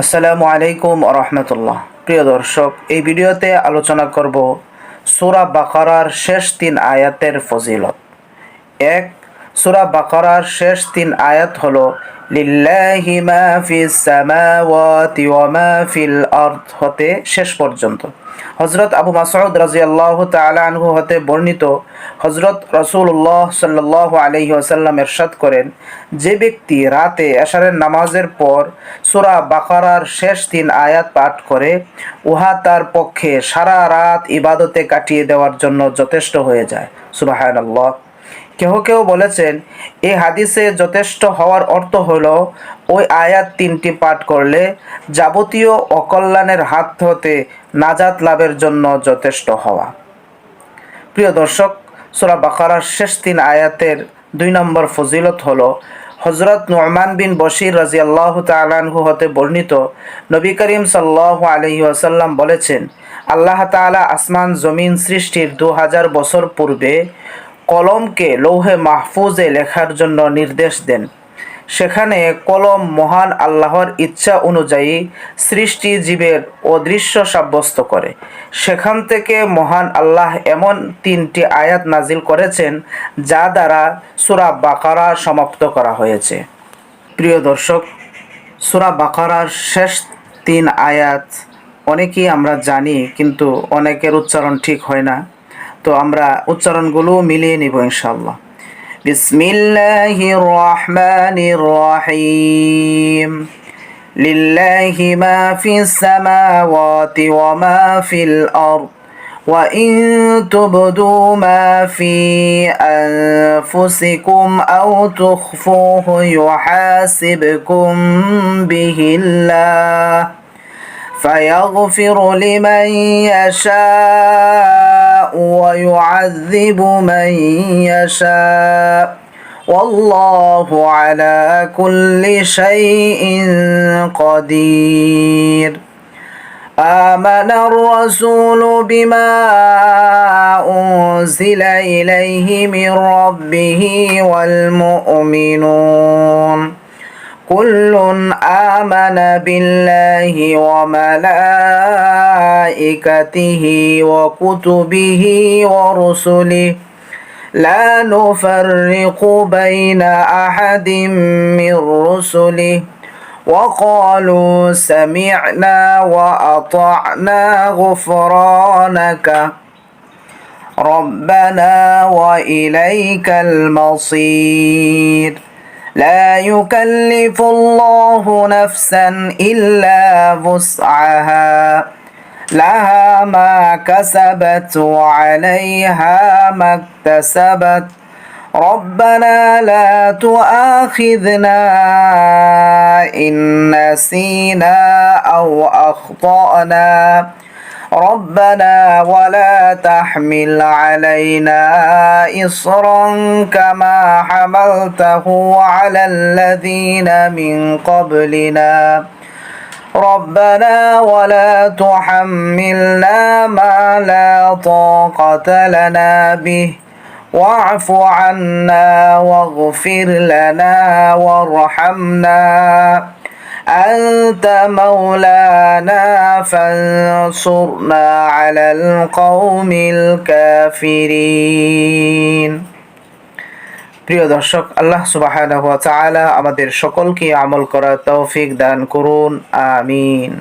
আসসালামু আলাইকুম ওয়া রাহমাতুল্লাহ। প্রিয় দর্শক, এই ভিডিওতে আলোচনা করব সূরা বাকারার শেষ 3 আয়াতের ফজিলত। এক, সূরা বাকারার শেষ 3 আয়াত হলো লিল্লাহি মা ফিস সামাওয়াতি ওয়া মা ফিল আরদ হতে শেষ পর্যন্ত। হযরত আবু মাসউদ রাদিয়াল্লাহু তাআলা আনহু হতে বর্ণিত, হযরত রাসূলুল্লাহ সাল্লাল্লাহু আলাইহি ওয়াসাল্লাম ইরশাদ করেন, যে ব্যক্তি রাতে এশারের নামাজের পর সূরা বাকারার শেষ 3 আয়াত পাঠ করে, উহা তার পক্ষে সারা রাত ইবাদতে কাটিয়ে দেওয়ার জন্য যথেষ্ট হয়ে যায়। সুবহানাল্লাহ। কেহ কেউ বলেছেন, এই হাদিসে যথেষ্ট হওয়ার অর্থ হলো ওই আয়াত 3টি পাঠ করলে যাবতীয় অকল্যাণের হাত হতে নাজাত লাভের জন্য যথেষ্ট হওয়া। প্রিয় দর্শক, সূরা বাকারার শেষ 3 আয়াতের 2 নম্বর ফজিলত হলো হযরত নু'মান বিন বশির রাদিয়াল্লাহু তাআলা আনহু হতে বর্ণিত, নবী করিম সাল্লাল্লাহু আলাইহি ওয়াসাল্লাম বলেছেন, আল্লাহ তাআলা আসমান জমিন সৃষ্টির 2000 বছর পূর্বে কলমকে লৌহে মাহফুজে লেখার জন্য নির্দেশ দেন। সেখানে কলম মহান আল্লাহর ইচ্ছা অনুযায়ী সৃষ্টি জীবের অদৃশ্য সাব্যস্ত করে। সেখান থেকে মহান আল্লাহ এমন 3টি আয়াত নাজিল করেছেন যা দ্বারা সূরা বাকারা সমাপ্ত করা হয়েছে। প্রিয় দর্শক, সূরা বাকারার শেষ 3 আয়াত অনেকেই আমরা জানি, কিন্তু অনেকের উচ্চারণ ঠিক হয় না। তো আমরা উচ্চারণগুলো মিলিয়ে নিব ইনশাআল্লাহ। বিসমিল্লাহির রহমানির রহিম। লিল্লাহি মা ফিস সামাওয়াতি ওয়া মা ফিল আরদ ওয়া ইন তুবদু মা ফি আনফুসিকুম আও তুখফুহু ইউহাসিবকুম বিহিল্লাহ فيغفر لمن يشاء ويعذب من يشاء والله على كل شيء قدير. آمن الرسول بما أنزل إليه من ربه والمؤمنون كل آمن بالله وملائكته وكتبه ورسله لا نفرق بين أحد من رسله وقالوا سمعنا وأطعنا غفرانك ربنا وإليك المصير. لا يكلف الله نفسا إلا وسعها لها ما كسبت وعليها ما اكتسبت ربنا لا تؤاخذنا إن نسينا أو أخطأنا ربنا ولا تحمل علينا إصرا كما حملته على الذين من قبلنا ربنا ولا تحملنا ما لا طاقة لنا به واعف عنا واغفر لنا وارحمنا أنت مولانا فانصرنا على القوم الكافرين. প্রিয় দর্শক, আল্লাহ সুবহানাহু ওয়া তাআলা আমাদের সকলকে আমল করার তৌফিক দান করুন। আমিন।